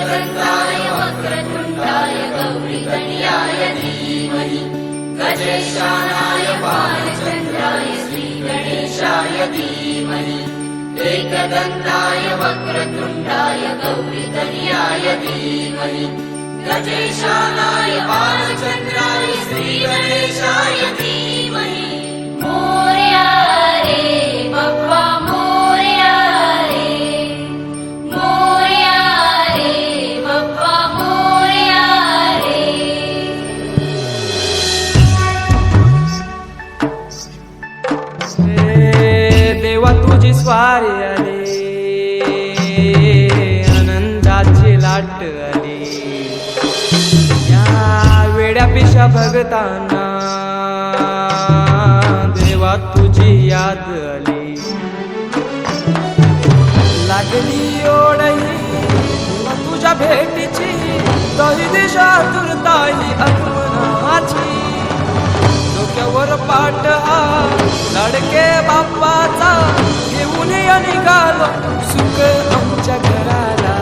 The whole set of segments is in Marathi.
एकदन्ताय वक्रतुण्डाय गौरीतनयाय धीमहि गजेशानाय भालचन्द्राय श्रीगणेशाय धीमहि एकदन्ताय वक्रतुण्डाय गौरीतनयाय धीमहि गजेशानाय भालचन्द्राय श्रीगणेशाय धीमहि मोरया रे बप्पा मोरया रे मोरया रे बप्पा मोरया रे देवा तुझी स्वारी आली आनंदाची लाट आली या वेड्या पिशा भगतांना देवा तुझी याद आली लागली ओढही तुझ्या भेटीची दही दिशा तुरताही आगमनाची डोक्यावर पाट हा लाडके बाप्पाचा घेऊन निघालो सुख आमच्या घराला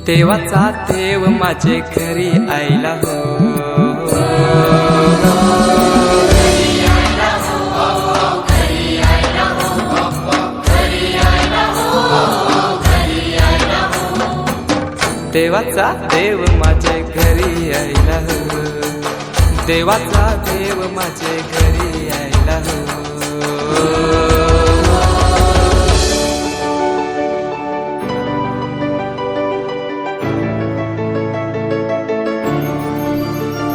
देवाचा देव माझे घरी आयला हो देवाचा देव माझे घरी आयला हो देवाचा देव माझे घरी आयला हो